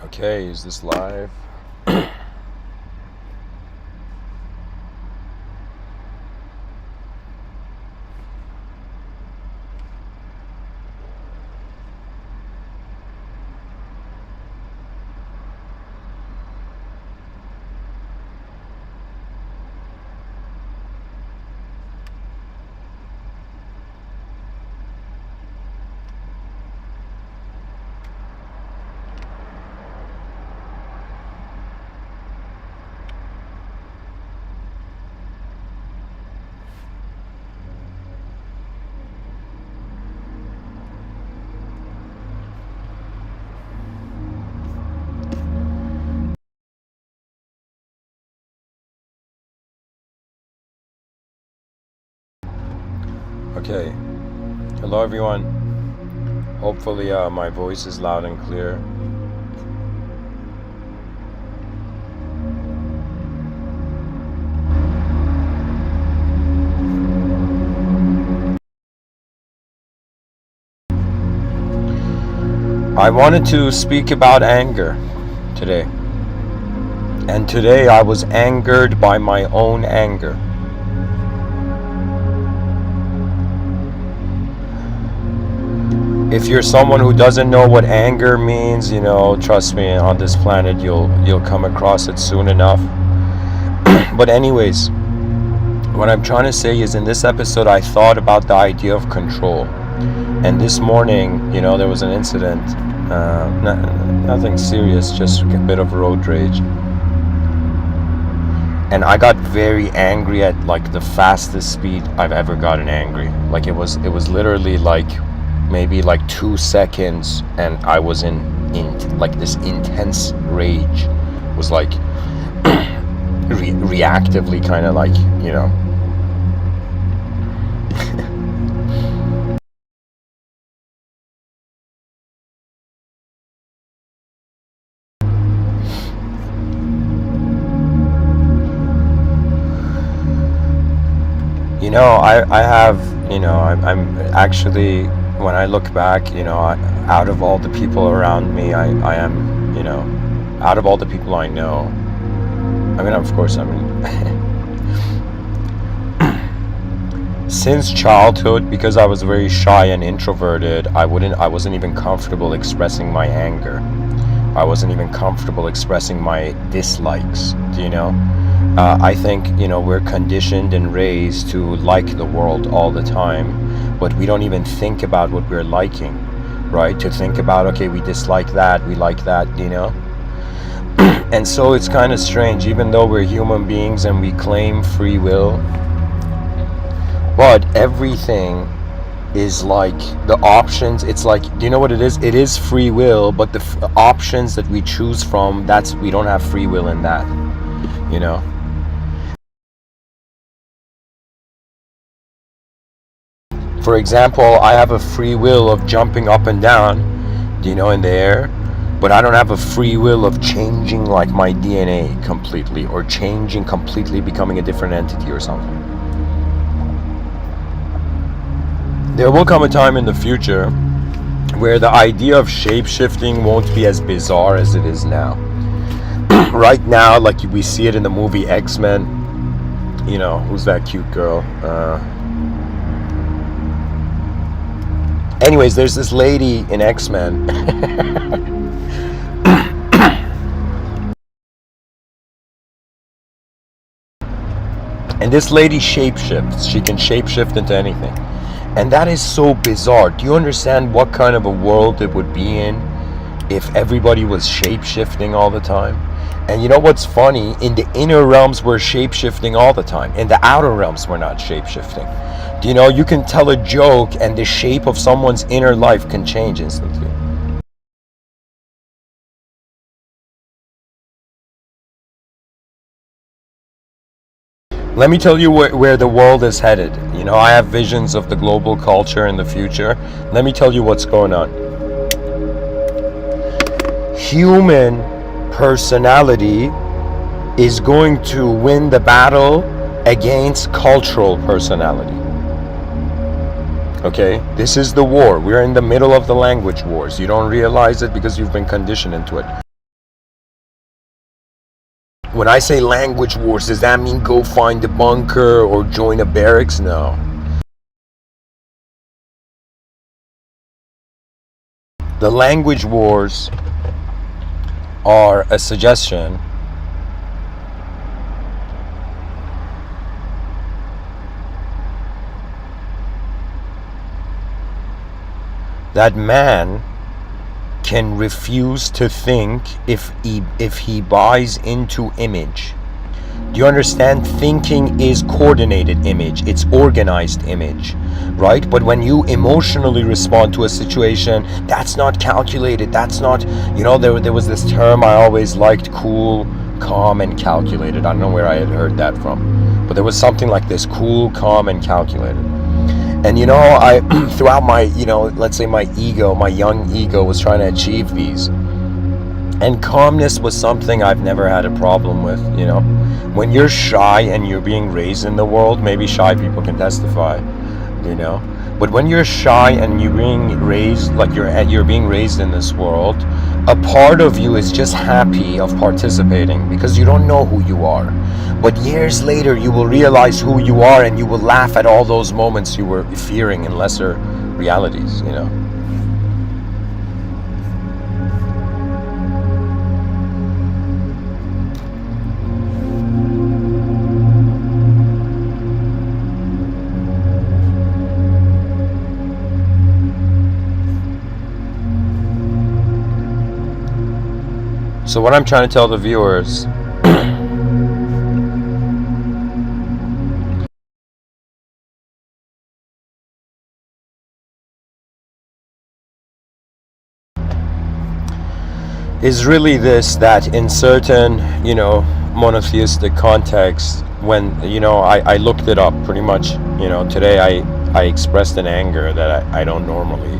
Okay, is this live? Okay. Hello, everyone. Hopefully, my voice is loud and clear. I wanted to speak about anger today. And today I was angered by my own anger. If you're someone who doesn't know what anger means, trust me, on this planet you'll come across it soon enough. But anyways, what I'm trying to say is in this episode I thought about the idea of control. And this morning, there was an incident, nothing serious, just a bit of road rage. And I got very angry at like the fastest speed I've ever gotten angry. Like it was literally like maybe like 2 seconds and I was in like this intense rage. It was like reactively kind of like, I have, I'm actually, when I look back, out of all the people around me, I am, out of all the people I know, of course, since childhood, because I was very shy and introverted, I wasn't even comfortable expressing my anger. I wasn't even comfortable expressing my dislikes, I think, we're conditioned and raised to like the world all the time, but we don't even think about what we're liking, right? To think about, okay, we dislike that, we like that, And so it's kind of strange, even though we're human beings and we claim free will, but everything is like the options. It's like, do you know what it is? It is free will, but the options that we choose from, we don't have free will in that, For example, I have a free will of jumping up and down, in the air, but I don't have a free will of changing like my DNA completely, or changing completely, becoming a different entity or something. There will come a time in the future where the idea of shape-shifting won't be as bizarre as it is now. Right now, like we see it in the movie X-Men, who's that cute girl? Anyways, there's this lady in X-Men. And this lady shapeshifts. She can shapeshift into anything. And that is so bizarre. Do you understand what kind of a world it would be in if everybody was shapeshifting all the time? And you know what's funny? In the inner realms, we're shapeshifting all the time. In the outer realms, we're not shapeshifting. You can tell a joke and the shape of someone's inner life can change instantly. Let me tell you where the world is headed. I have visions of the global culture in the future. Let me tell you what's going on. Human personality is going to win the battle against cultural personality. Okay, this is the war. We're in the middle of the language wars. You don't realize it because you've been conditioned into it. When I say language wars, does that mean go find a bunker or join a barracks? No. The language wars are a suggestion that man can refuse to think if he buys into image. Do you understand? Thinking is coordinated image, it's organized image, right? But when you emotionally respond to a situation, that's not calculated, that's not, there was this term I always liked, cool, calm, and calculated. I don't know where I had heard that from, but there was something like this, cool, calm, and calculated. And I throughout my, let's say my ego, my young ego was trying to achieve these. And calmness was something I've never had a problem with, When you're shy and you're being raised in the world, maybe shy people can testify, But when you're shy and you're being raised, like you're being raised in this world, a part of you is just happy of participating because you don't know who you are. But years later, you will realize who you are and you will laugh at all those moments you were fearing in lesser realities, So what I'm trying to tell the viewers is really this, that in certain, monotheistic contexts, when, I looked it up pretty much, today I expressed an anger that I don't normally.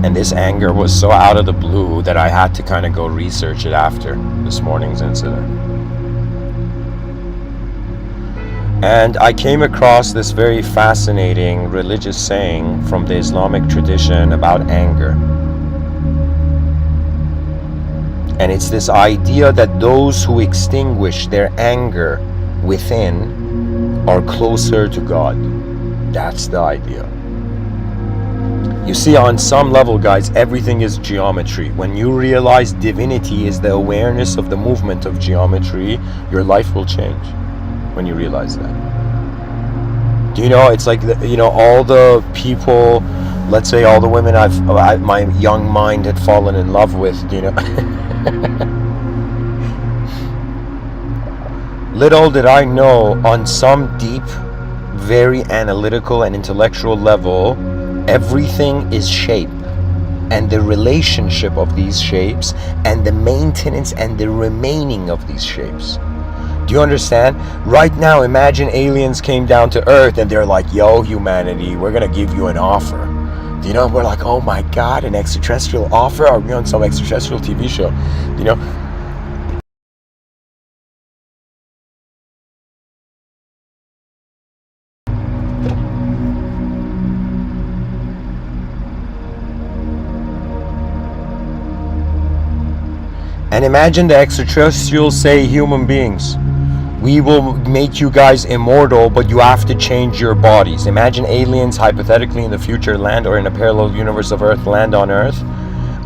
And this anger was so out of the blue that I had to kind of go research it after this morning's incident. And I came across this very fascinating religious saying from the Islamic tradition about anger. And it's this idea that those who extinguish their anger within are closer to God. That's the idea. You see, on some level, guys, everything is geometry. When you realize divinity is the awareness of the movement of geometry, your life will change when you realize that. Do you know, it's like, all the people, let's say all the women my young mind had fallen in love with, Little did I know, on some deep, very analytical and intellectual level, everything is shape, and the relationship of these shapes, and the maintenance and the remaining of these shapes. Do you understand? Right now, imagine aliens came down to Earth and they're like, yo, humanity, we're gonna give you an offer. We're like, oh my God, an extraterrestrial offer? Are we on some extraterrestrial TV show? And imagine the extraterrestrials say, human beings, we will make you guys immortal, but you have to change your bodies. Imagine aliens hypothetically in the future land, or in a parallel universe of Earth, land on Earth.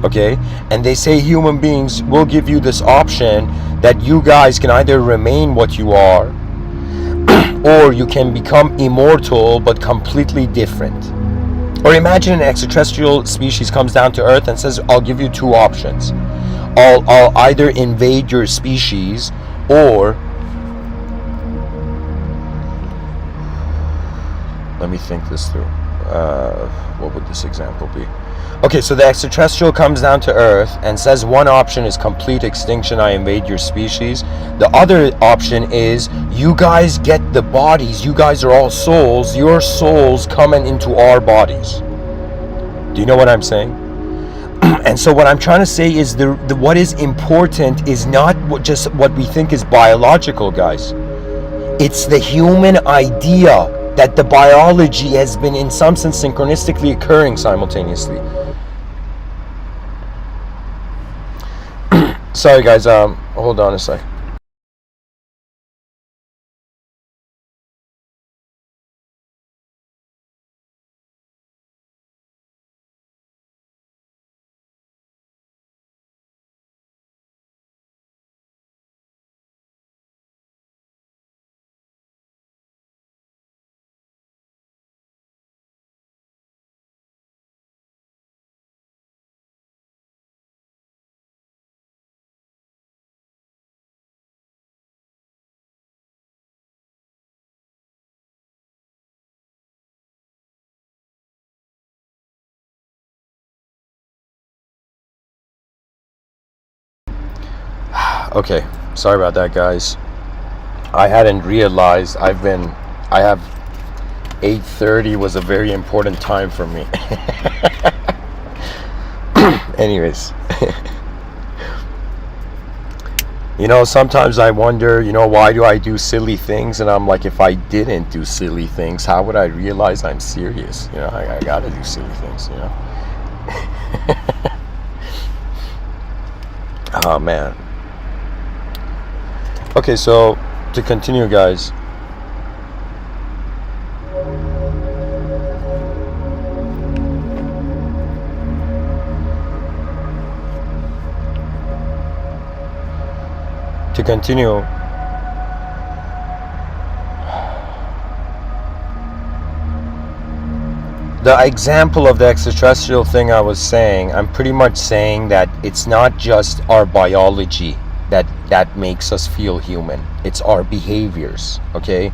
Okay? And they say, human beings, we'll give you this option that you guys can either remain what you are, or you can become immortal but completely different. Or imagine an extraterrestrial species comes down to Earth and says, I'll give you two options. I'll either invade your species, or let me think this through. What would this example be? Okay, so the extraterrestrial comes down to Earth and says one option is complete extinction, I invade your species. The other option is you guys get the bodies, you guys are all souls, your souls coming into our bodies. Do you know what I'm saying? And so what I'm trying to say is what is important is not just what we think is biological, guys. It's the human idea that the biology has been in some sense synchronistically occurring simultaneously. Sorry guys, hold on a sec. Okay, sorry about that, guys. I hadn't realized I have 8:30 was a very important time for me. Anyways, sometimes I wonder, why do I do silly things? And I'm like, if I didn't do silly things, how would I realize I'm serious? I gotta do silly things, Oh, man. Okay, so to continue, guys. To continue, the example of the extraterrestrial thing I was saying, I'm pretty much saying that it's not just our biology that makes us feel human. It's our behaviors, okay?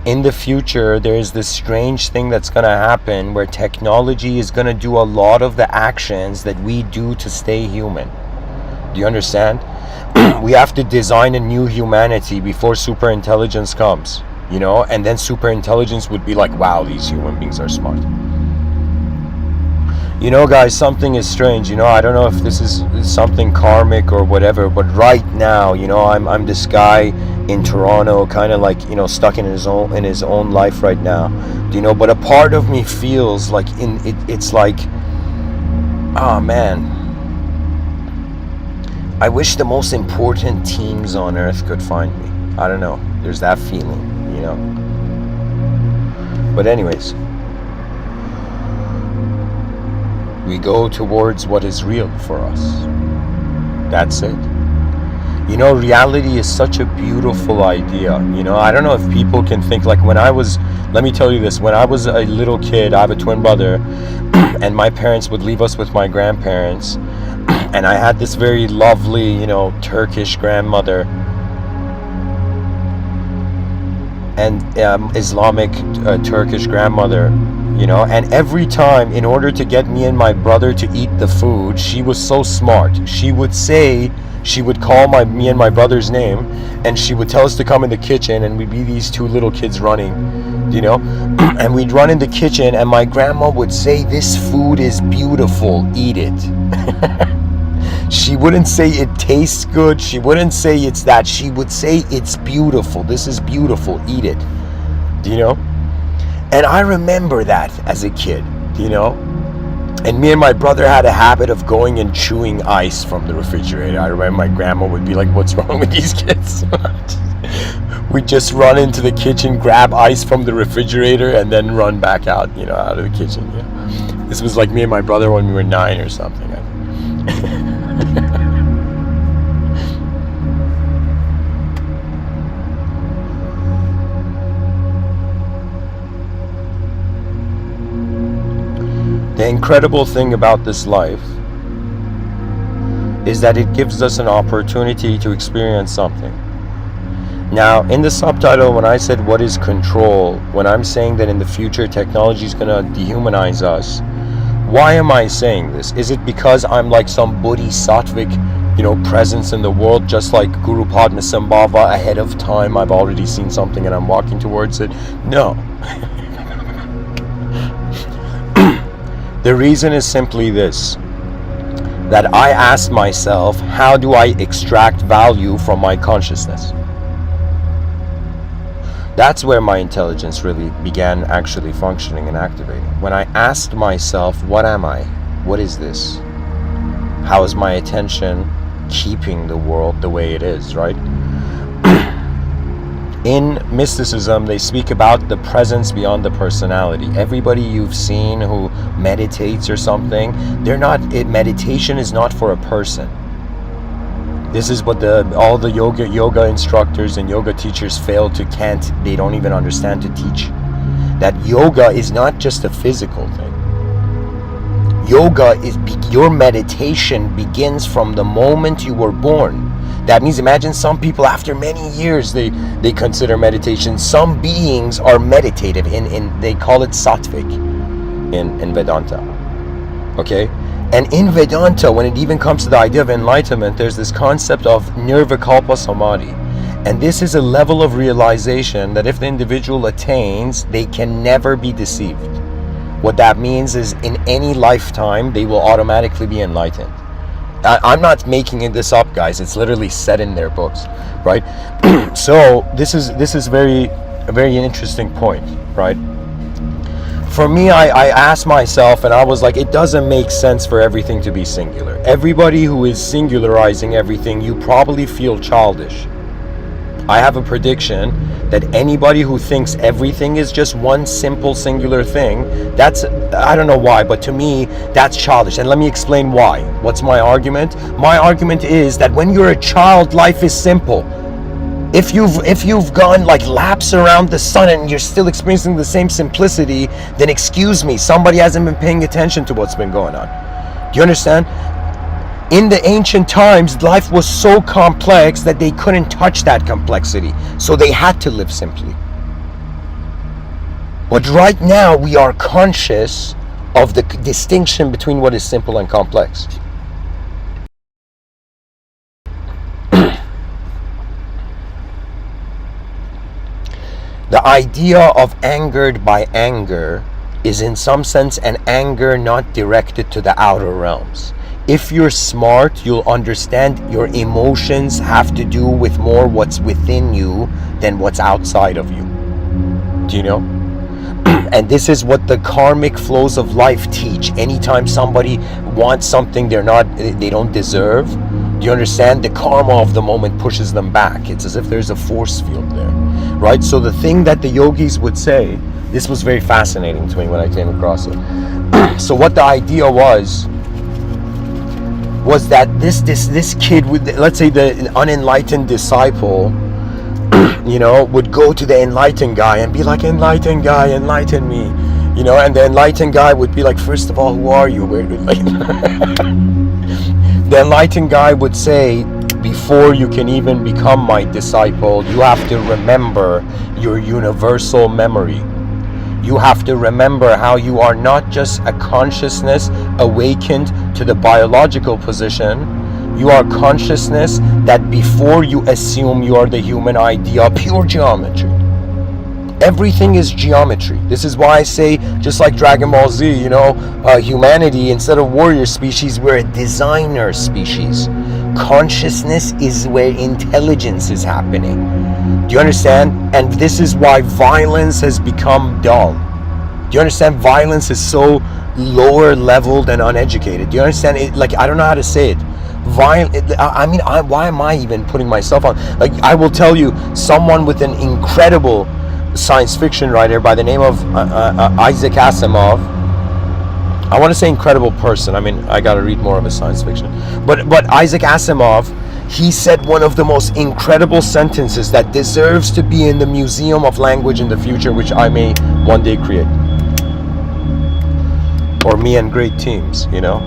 In the future, there is this strange thing that's going to happen where technology is going to do a lot of the actions that we do to stay human. Do you understand? We have to design a new humanity before super intelligence comes, and then super intelligence would be like, wow, these human beings are smart. Guys, something is strange. I don't know if this is something karmic or whatever, but right now, I'm this guy in Toronto, kind of like, stuck in his own life right now. But a part of me feels like it's like, oh man, I wish the most important teams on earth could find me. I don't know. There's that feeling, But anyways, we go towards what is real for us. That's it. Reality is such a beautiful idea. I don't know if people can think, like let me tell you this, when I was a little kid, I have a twin brother, and my parents would leave us with my grandparents, and I had this very lovely, Turkish grandmother, and Islamic Turkish grandmother, and every time, in order to get me and my brother to eat the food, she was so smart. She would call me and my brother's name, and she would tell us to come in the kitchen, and we'd be these two little kids running, and we'd run in the kitchen, and my grandma would say, "This food is beautiful, eat it." She wouldn't say it tastes good. She wouldn't say it's that. She would say it's beautiful. This is beautiful. Eat it. And I remember that as a kid, And me and my brother had a habit of going and chewing ice from the refrigerator. I remember my grandma would be like, "What's wrong with these kids?" We'd just run into the kitchen, grab ice from the refrigerator, and then run back out, out of the kitchen. This was like me and my brother when we were 9 or something. The incredible thing about this life is that it gives us an opportunity to experience something. Now, in the subtitle, when I said what is control, when I'm saying that in the future technology is going to dehumanize us, why am I saying this? Is it because I'm like some bodhisattvic, presence in the world, just like Guru Padmasambhava, ahead of time? I've already seen something and I'm walking towards it? No. The reason is simply this, that I asked myself, how do I extract value from my consciousness? That's where my intelligence really began actually functioning and activating. When I asked myself, what am I? What is this? How is my attention keeping the world the way it is, right? In mysticism, they speak about the presence beyond the personality. Everybody you've seen who meditates or something, meditation is not for a person. This is what all the yoga instructors and yoga teachers they don't even understand to teach. That yoga is not just a physical thing. Yoga is, your meditation begins from the moment you were born. That means, imagine some people after many years, they consider meditation. Some beings are meditative, they call it sattvic in Vedanta. Okay? And in Vedanta, when it even comes to the idea of enlightenment, there's this concept of nirvikalpa samadhi. And this is a level of realization that if the individual attains, they can never be deceived. What that means is in any lifetime, they will automatically be enlightened. I'm not making this up, guys. It's literally said in their books, right? So this is a very interesting point, right? For me, I asked myself, and I was like, it doesn't make sense for everything to be singular. Everybody who is singularizing everything, you probably feel childish. I have a prediction that anybody who thinks everything is just one simple singular thing, that's, I don't know why, but to me, that's childish. And let me explain why. What's my argument? My argument is that when you're a child, life is simple. If you've gone like laps around the sun and you're still experiencing the same simplicity, then excuse me, somebody hasn't been paying attention to what's been going on. Do you understand? In the ancient times, life was so complex that they couldn't touch that complexity, so they had to live simply. But right now, we are conscious of the distinction between what is simple and complex. The idea of angered by anger is in some sense an anger not directed to the outer realms. If you're smart, you'll understand your emotions have to do with more what's within you than what's outside of you. Do you know? And this is what the karmic flows of life teach. Anytime somebody wants something they don't deserve, do you understand? The karma of the moment pushes them back. It's as if there's a force field there, right? So the thing that the yogis would say, this was very fascinating to me when I came across it. So what the idea was that this kid would, let's say the unenlightened disciple, you know, would go to the enlightened guy and be like, enlightened guy, enlighten me, you know, and the enlightened guy would be like, first of all, who are you? The enlightened guy would say, before you can even become my disciple, you have to remember your universal memory. You have to remember how you are not just a consciousness awakened to the biological position. You are consciousness that before you assume you are the human idea, pure geometry. Everything is geometry. This is why I say, just like Dragon Ball Z, you know, humanity, instead of warrior species, we're a designer species. Consciousness is where intelligence is happening. Do you understand? And this is why violence has become dull. Do you understand? Violence is so lower leveled and uneducated. Do you understand? It, like, I don't know how to say it. Why am I even putting myself on? Like, I will tell you, someone with an incredible science fiction writer by the name of Isaac Asimov. I want to say incredible person. I mean, I got to read more of his science fiction. But Isaac Asimov, he said one of the most incredible sentences that deserves to be in the Museum of Language in the future, which I may one day create. Or me and great teams, you know.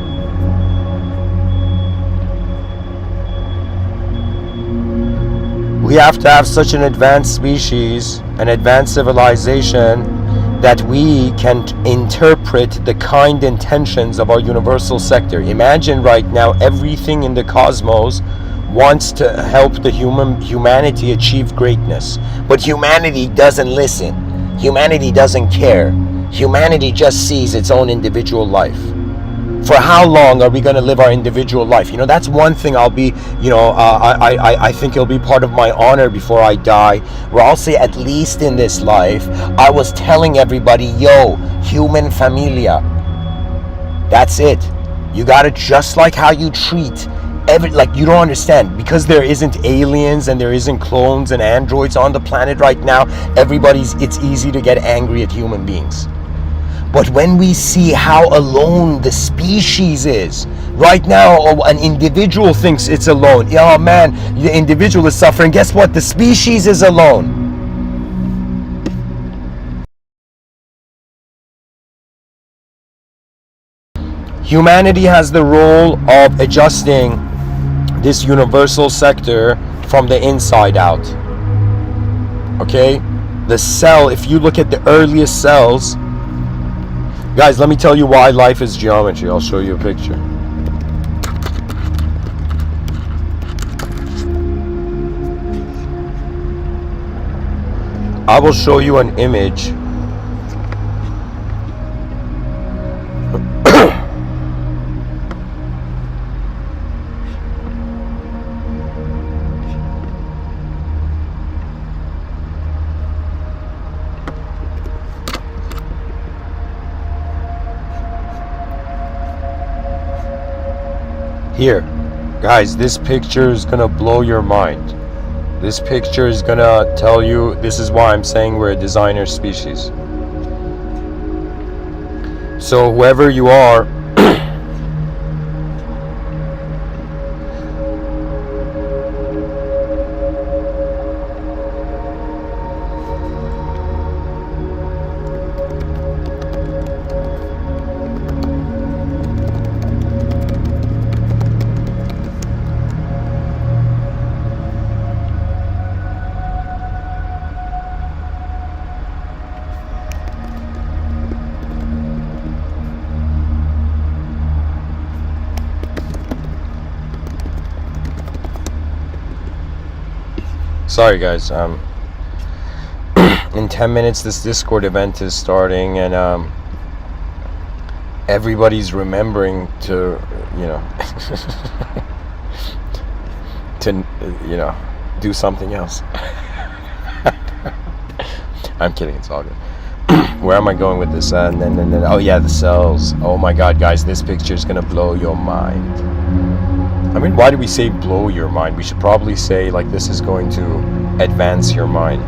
We have to have such an advanced species, an advanced civilization, that we can interpret the kind intentions of our universal sector. Imagine right now, everything in the cosmos wants to help the humanity achieve greatness. But humanity doesn't listen. Humanity doesn't care. Humanity just sees its own individual life. For how long are we going to live our individual life? You know, that's one thing I'll be, you know, I think it'll be part of my honor before I die, where I'll say, at least in this life, I was telling everybody, yo, human familia. That's it. You got to, just like how you treat like, you don't understand, because there isn't aliens and there isn't clones and androids on the planet right now, it's easy to get angry at human beings. But when we see how alone the species is, right now an individual thinks it's alone. Oh man, the individual is suffering. Guess what? The species is alone. Humanity has the role of adjusting this universal sector from the inside out. Okay? The cell, if you look at the earliest cells, guys, let me tell you why life is geometry. I'll show you a picture. I will show you an image. Here, guys, this picture is gonna blow your mind. This picture is gonna tell you, this is why I'm saying we're a designer species. So whoever you are, sorry guys, in 10 minutes this Discord event is starting, and everybody's remembering to, you know, to, you know, do something else. I'm kidding, it's all good. Where am I going with this? And then, oh yeah, the cells. Oh my god, guys, this picture is gonna blow your mind. I mean, why do we say blow your mind? We should probably say, like, this is going to advance your mind.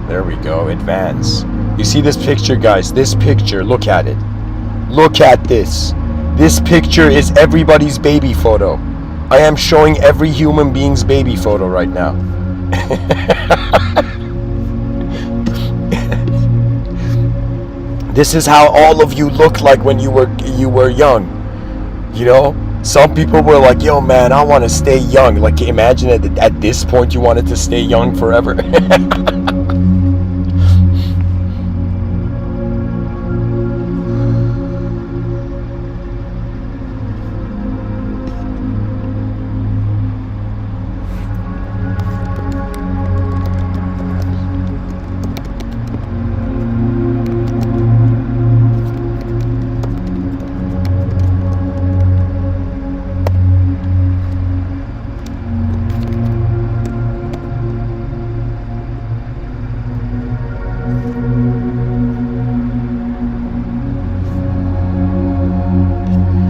There we go, advance. You see this picture, guys? This picture, look at it. Look at this. This picture is everybody's baby photo. I am showing every human being's baby photo right now. This is how all of you looked like when you were young. You know? Some people were like, yo man, I want to stay young. Like, imagine at this point you wanted to stay young forever.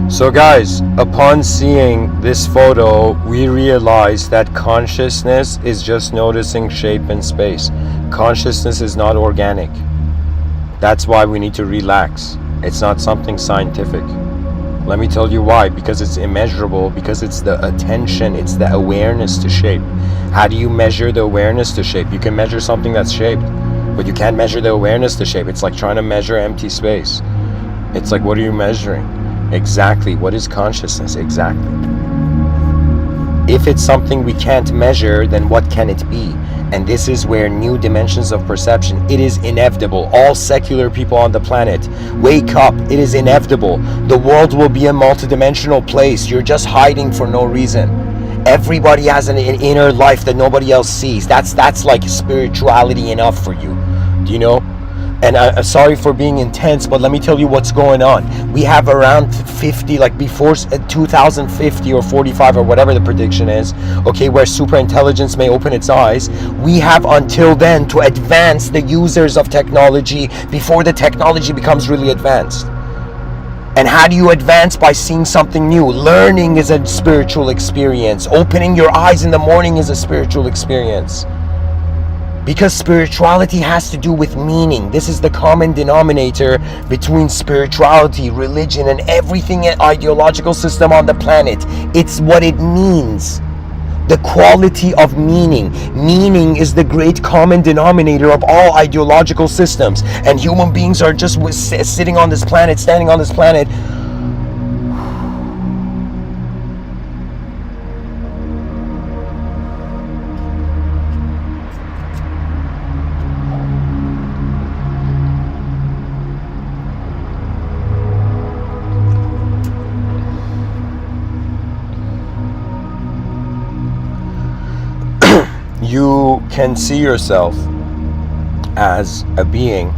So guys, upon seeing this photo, we realize that consciousness is just noticing shape in space. Consciousness is not organic. That's why we need to relax. It's not something scientific. Let me tell you why. Because it's immeasurable, because it's the attention, it's the awareness to shape. How do you measure the awareness to shape? You can measure something that's shaped, but you can't measure the awareness to shape. It's like trying to measure empty space. It's like, what are you measuring? Exactly. What is consciousness? Exactly. If it's something we can't measure, then what can it be? And this is where new dimensions of perception, it is inevitable. All secular people on the planet, wake up. It is inevitable. The world will be a multidimensional place. You're just hiding for no reason. Everybody has an inner life that nobody else sees. That's like spirituality enough for you. Do you know? And I'm sorry for being intense, but let me tell you what's going on. We have around 50, like before 2050 or 45 or whatever the prediction is, okay, where super intelligence may open its eyes. We have until then to advance the users of technology before the technology becomes really advanced. And how do you advance? By seeing something new. Learning is a spiritual experience. Opening your eyes in the morning is a spiritual experience. Because spirituality has to do with meaning. This is the common denominator between spirituality, religion, and everything ideological system on the planet. It's what it means. The quality of meaning. Meaning is the great common denominator of all ideological systems. And human beings are just sitting on this planet, standing on this planet. You can see yourself as a being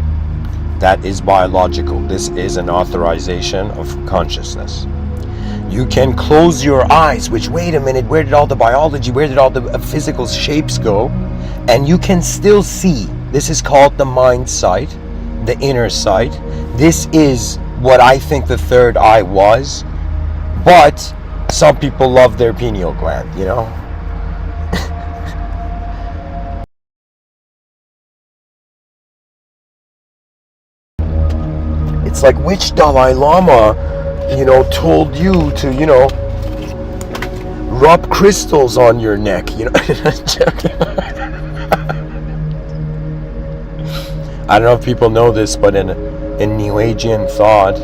that is biological. This is an authorization of consciousness. You can close your eyes, which, wait a minute, where did all the biology, where did all the physical shapes go? And you can still see. This is called the mind sight, the inner sight. This is what I think the third eye was, but some people love their pineal gland, you know? It's like, which Dalai Lama, you know, told you to, you know, rub crystals on your neck, you know? I don't know if people know this, but in New Agean thought,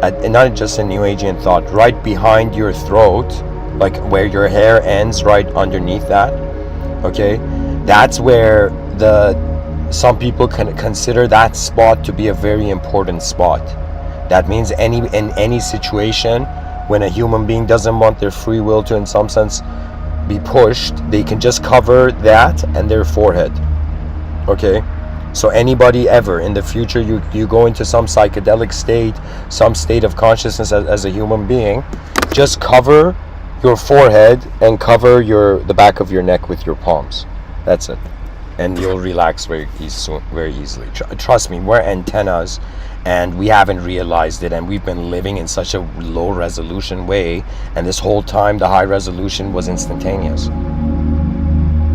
and not just in New Agean thought, right behind your throat, like where your hair ends, right underneath that, okay, that's where some people can consider that spot to be a very important spot. That means in any situation when a human being doesn't want their free will to, in some sense, be pushed, they can just cover that and their forehead. Okay? So anybody ever in the future, you go into some psychedelic state, some state of consciousness as a human being, just cover your forehead and cover the back of your neck with your palms. That's it. And you'll relax very easily. Trust me, we're antennas, and we haven't realized it, and we've been living in such a low resolution way, and this whole time the high resolution was instantaneous.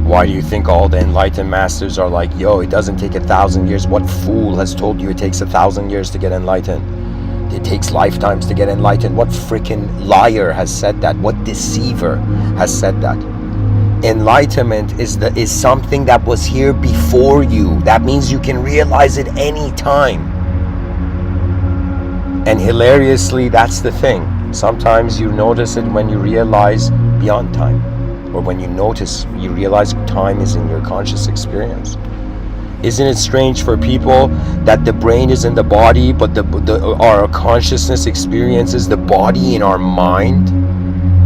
Why do you think all the enlightened masters are like, yo, it doesn't take 1,000 years? What fool has told you it takes 1,000 years to get enlightened? It takes lifetimes to get enlightened. What freaking liar has said that? What deceiver has said that? Enlightenment is something that was here before you. That means you can realize it any time. And hilariously, that's the thing. Sometimes you notice it when you realize beyond time, or when you realize time is in your conscious experience. Isn't it strange for people that the brain is in the body, but our consciousness experiences the body in our mind?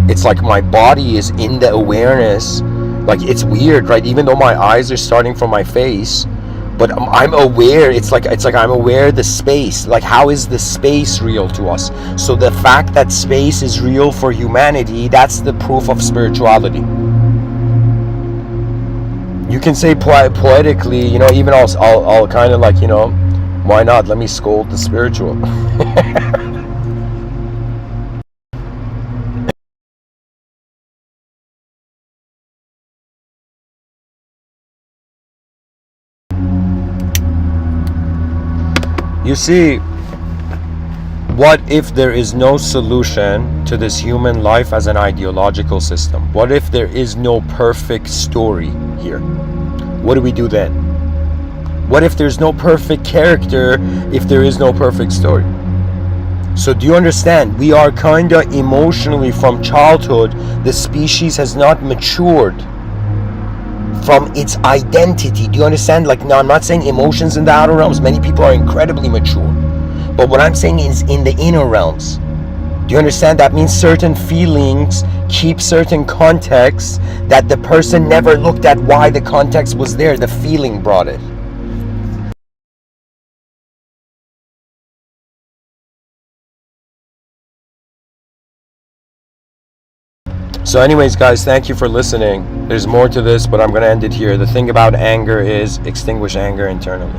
It's like my body is in the awareness. Like, it's weird, right? Even though my eyes are starting from my face, but I'm aware. It's like I'm aware of the space. Like, how is the space real to us? So the fact that space is real for humanity, that's the proof of spirituality. You can say poetically, you know, even I'll kind of like, you know, why not? Let me scold the spiritual. You see, what if there is no solution to this human life as an ideological system? What if there is no perfect story here? What do we do then? What if there's no perfect character if there is no perfect story? So do you understand? We are kind of emotionally, from childhood, the species has not matured from its identity. Do you understand? Like, now I'm not saying emotions in the outer realms. Many people are incredibly mature. But what I'm saying is in the inner realms. Do you understand? That means certain feelings keep certain contexts that the person never looked at why the context was there. The feeling brought it. So anyways, guys, thank you for listening. There's more to this, but I'm going to end it here. The thing about anger is extinguish anger internally.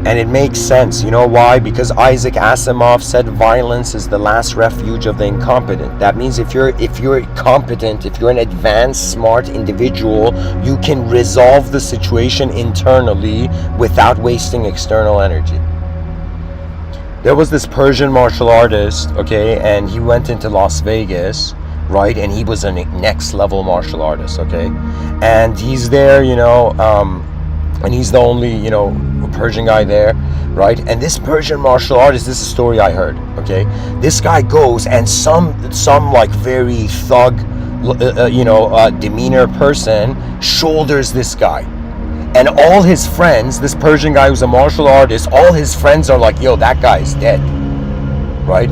And it makes sense. You know why? Because Isaac Asimov said violence is the last refuge of the incompetent. That means if you're competent, if you're an advanced, smart individual, you can resolve the situation internally without wasting external energy. There was this Persian martial artist, okay, and he went into Las Vegas, right, and he was a next level martial artist, okay, and he's there, you know, and he's the only, you know, Persian guy there, right, and this Persian martial artist, this is a story I heard, okay, this guy goes and some like very thug, demeanor person shoulders this guy. And all his friends, this Persian guy who's a martial artist, all his friends are like, yo, that guy is dead, right?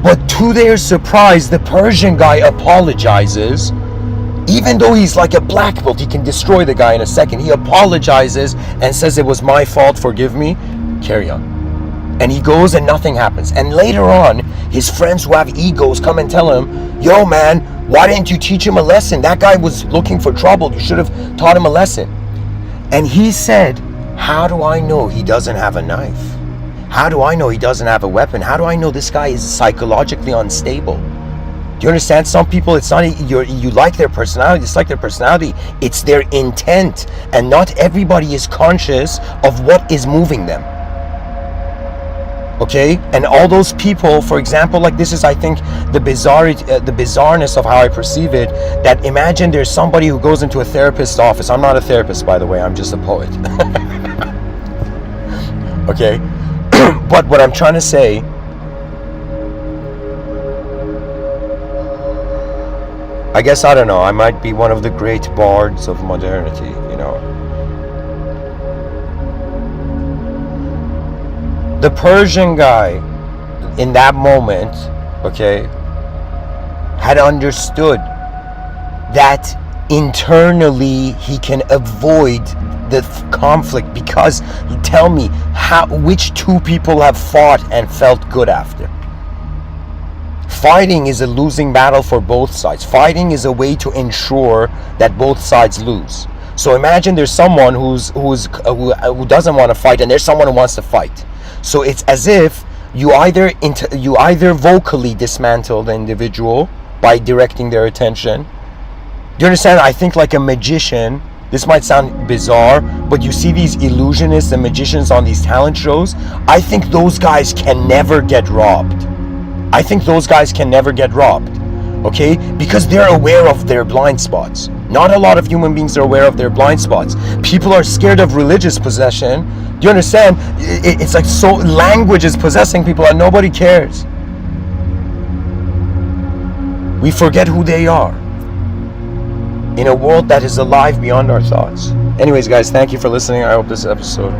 But to their surprise, the Persian guy apologizes Even though he's like a black belt, he can destroy the guy in a second. He apologizes and says, it was my fault, forgive me, carry on. And he goes and nothing happens. And later on, his friends who have egos come and tell him, yo man, why didn't you teach him a lesson? That guy was looking for trouble. You should have taught him a lesson. And he said, how do I know he doesn't have a knife? How do I know he doesn't have a weapon? How do I know this guy is psychologically unstable? Do you understand? Some people, it's not you like their personality, it's like their personality, it's their intent. And not everybody is conscious of what is moving them. Okay? And all those people, for example, like this is, I think, the bizarreness of how I perceive it, that imagine there's somebody who goes into a therapist's office. I'm not a therapist, by the way, I'm just a poet. Okay? But what I'm trying to say, I guess, I don't know, I might be one of the great bards of modernity, you know. The Persian guy, in that moment, okay, had understood that internally he can avoid the conflict, because tell me, which two people have fought and felt good after? Fighting is a losing battle for both sides. Fighting is a way to ensure that both sides lose. So imagine there's someone who doesn't want to fight, and there's someone who wants to fight. So it's as if you either vocally dismantle the individual by directing their attention. Do you understand? I think like a magician. This might sound bizarre, but you see these illusionists and magicians on these talent shows. I think those guys can never get robbed. I think those guys can never get robbed, okay? Because they're aware of their blind spots. Not a lot of human beings are aware of their blind spots. People are scared of religious possession. Do you understand? It's like, so language is possessing people and nobody cares. We forget who they are in a world that is alive beyond our thoughts. Anyways, guys, thank you for listening. I hope this episode